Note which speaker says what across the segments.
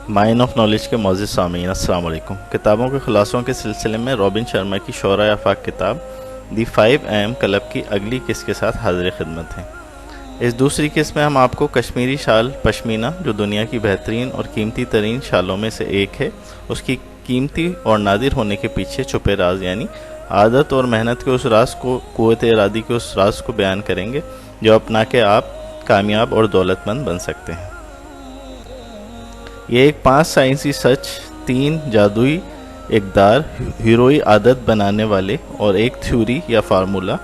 Speaker 1: Mine of knowledge के मौजूद सामीन अस्सलाम वालेकुम। किताबों के खुलासों के सिलसिले में रॉबिन शर्मा की शोरा आफाक किताब दी 5 AM क्लब की अगली किस्त के साथ हाजिर खिदमत हैं। इस दूसरी किस्त में हम आपको कश्मीरी शाल पश्मीना, जो दुनिया की बेहतरीन और कीमती तरीन शालों में से एक है, उसकी कीमती और नादिर होने के पीछे छुपे राज यानी आदत और मेहनत के उस राज को, क़ुव्वत इरादी के उस राज को बयान करेंगे जो अपना के आप कामयाब और दौलतमंद बन सकते हैं। ये एक 5 साइंसी सच, 3 जादुई इक़दार, हीरोई आदत बनाने वाले और एक थ्योरी या फार्मूला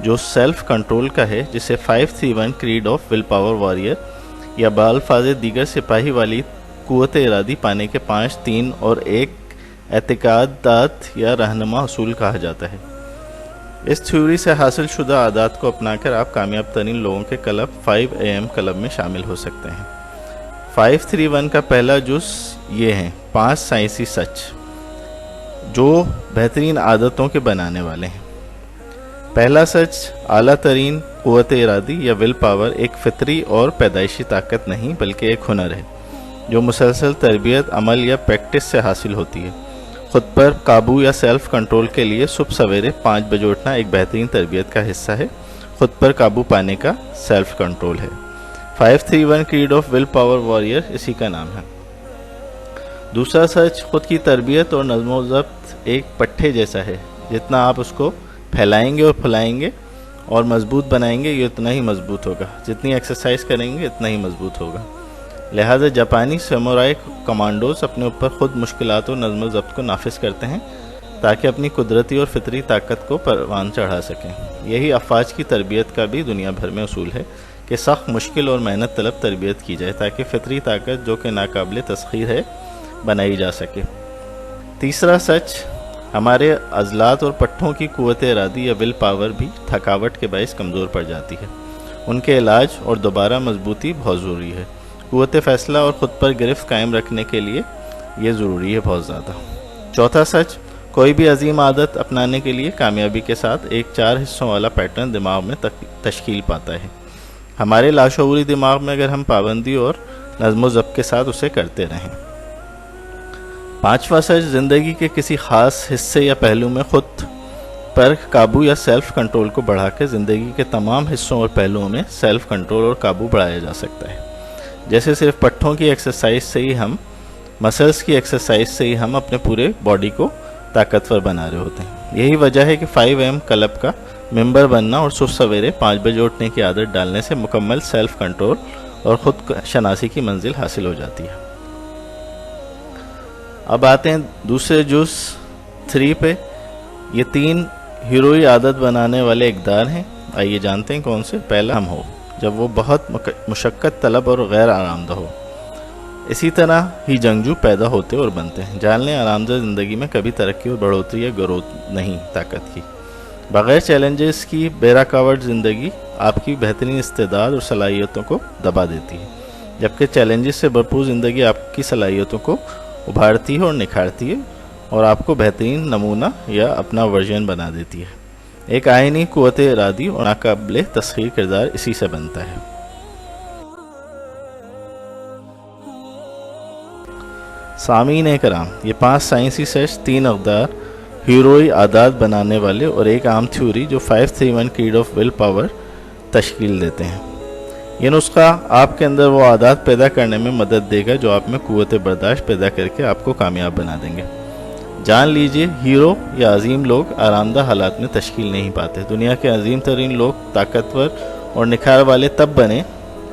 Speaker 1: जो सेल्फ कंट्रोल का है, जिसे 531 creed of will power warrior या बाल्फाज दीगर सिपाही वाली क़ुव्वत इरादी पाने के 5, 3 और 1 एतकादात या रहनुमा असूल कहा जाता है। इस थ्योरी से हासिल शुदा आदात को अपनाकर आप कामयाब तरीन लोगों के क्लब 5 AM क्लब में शामिल हो सकते हैं। 531 का पहला जुज़ ये हैं 5 साइंसी सच जो बेहतरीन आदतों के बनाने वाले हैं। पहला सच, आला तरीन क़ुव्वत इरादी या विल पावर एक फितरी और पैदाइशी ताकत नहीं बल्कि एक हुनर है जो मुसलसल तरबियत, अमल या प्रैक्टिस से हासिल होती है। ख़ुद पर काबू या सेल्फ कंट्रोल के लिए सुबह सवेरे 5 बजे उठना एक बेहतरीन तरबियत का हिस्सा है। ख़ुद पर काबू पाने का सेल्फ कंट्रोल है। 531 creed of will power warrior इसी का नाम है। दूसरा सच, ख़ुद की तरबियत और नज़्म ज़ब्त एक पट्टे जैसा है, जितना आप उसको फैलाएंगे और फैलाएंगे और मजबूत बनाएंगे ये उतना ही मजबूत होगा, जितनी एक्सरसाइज करेंगे इतना ही मजबूत होगा। लिहाजा जापानी समुराई कमांडोज अपने ऊपर ख़ुद मुश्किलात और नज़्म ज़ब्त को नाफिज करते हैं ताकि अपनी कुदरती और फितरी ताकत को परवान चढ़ा सकें। यही अफवाज की तरबियत का भी दुनिया भर में उसूल है कि सख्त, मुश्किल और मेहनत तलब तरबियत की जाए ताकि फितरी ताकत जो कि नाकाबिल तस्खीर है बनाई जा सके। तीसरा सच, हमारे अज़लात और पट्ठों की क़ुव्वत इरादी या विल पावर भी थकावट के बायस कमज़ोर पड़ जाती है। उनके इलाज और दोबारा मजबूती बहुत ज़रूरी है। क़ुव्वत फ़ैसला और ख़ुद पर गिरफ्त कायम रखने के लिए ये ज़रूरी है बहुत ज़्यादा। चौथा सच, कोई भी अजीम आदत अपनाने के लिए कामयाबी के साथ एक 4 हिस्सों वाला पैटर्न दिमाग में तश्कील पाता है। हमारे लाशऊरी दिमाग में अगर हम पाबंदी और नज़्म ज़ब्त के साथ उसे करते रहें। पांचवा सच, ज़िंदगी के किसी ख़ास हिस्से या पहलू में ख़ुद पर काबू या सेल्फ कंट्रोल को बढ़ाकर ज़िंदगी के तमाम हिस्सों और पहलुओं में सेल्फ कंट्रोल और काबू बढ़ाया जा सकता है। जैसे सिर्फ पट्ठों की एक्सरसाइज से ही हम, मसल्स की एक्सरसाइज से ही हम अपने पूरे बॉडी को ताकतवर बना रहे होते हैं। यही वजह है कि 5 AM क्लब का मेंबर बनना और सुबह सवेरे 5 बजे उठने की आदत डालने से मुकम्मल सेल्फ कंट्रोल और ख़ुद शनासी की मंजिल हासिल हो जाती है। अब आते हैं दूसरे जुज़ 3 पे। ये 3 हीरोई आदत बनाने वाले इक़दार हैं। आइए जानते हैं कौन से। पहला, हम हो जब वो बहुत मुशक्क़त तलब और गैर आरामदा हो। इसी तरह ही जंगजू पैदा होते और बनते हैं। जान लें, आरामदा ज़िंदगी में कभी तरक्की और बढ़ोतरी या ग्रोथ नहीं ताकत की। बग़ैर चैलेंजेस की बेरकावट ज़िंदगी आपकी बेहतरीन इस्तेदाद और सलाहियतों को दबा देती है, जबकि चैलेंजेस से भरपूर ज़िंदगी आपकी सलाहियतों को उभारती है और निखारती है और आपको बेहतरीन नमूना या अपना वर्जन बना देती है। एक आइनी क़ुव्वत इरादी और नाकाबिल तस्खीर किरदार इसी से बनता है। सामीन कराम, ये 5 साइंसी सच, 3 इक़दार, हीरोई आदात बनाने वाले और एक आम थ्योरी जो 531 क्रीड ऑफ विल पावर तश्कील देते हैं। ये नुस्खा आपके अंदर वो आदात पैदा करने में मदद देगा जो आप में क़ुव्वत बर्दाश्त पैदा करके आपको कामयाब बना देंगे। जान लीजिए, हीरो या अजीम लोग आरामदा हालात में तश्कील नहीं पाते। दुनिया के अजीम तरीन लोग ताकतवर और निखार वाले तब बने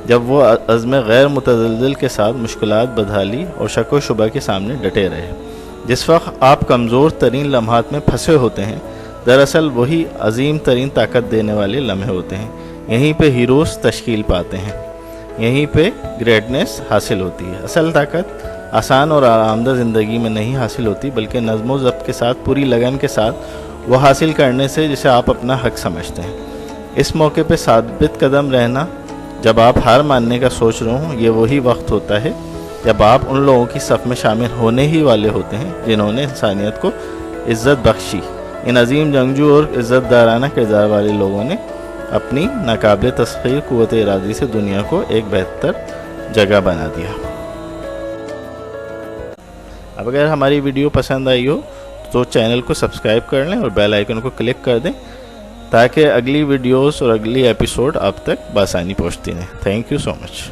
Speaker 1: जब वो अज़्म गैर मुतज़लज़ल के साथ मुश्किलात, बदहाली और शक व शुबा के सामने डटे रहे। जिस वक्त आप कमज़ोर तरीन लम्हात में फंसे होते हैं, दरअसल वही अजीम तरीन ताकत देने वाले लम्हे होते हैं। यहीं पे हीरोज़ तश्कील पाते हैं, यहीं पे ग्रेटनेस हासिल होती है। असल ताकत आसान और आरामदा ज़िंदगी में नहीं हासिल होती, बल्कि नज़्म व ज़ब्त के साथ, पूरी लगन के साथ वो हासिल करने से जिसे आप अपना हक समझते हैं। इस मौके पे साबित कदम रहना, जब आप हार मानने का सोच रहे हों, ये वही वक्त होता है जब आप उन लोगों की सफ़ में शामिल होने ही वाले होते हैं जिन्होंने इंसानियत को इज़्ज़त बख्शी। इन अजीम जंगजू और इज़्ज़तदाराना किरदार वाले लोगों ने अपनी नाकाबिल तस्खीर क़ुव्वत इरादी से दुनिया को एक बेहतर जगह बना दिया। اب اگر ہماری ویڈیو پسند آئی ہو تو چینل کو سبسکرائب کر لیں اور بیل آئیکن کو کلک کر دیں تاکہ اگلی ویڈیوز اور اگلی ایپیسوڈ آپ تک بآسانی پہنچتی رہیں. Thank you so much.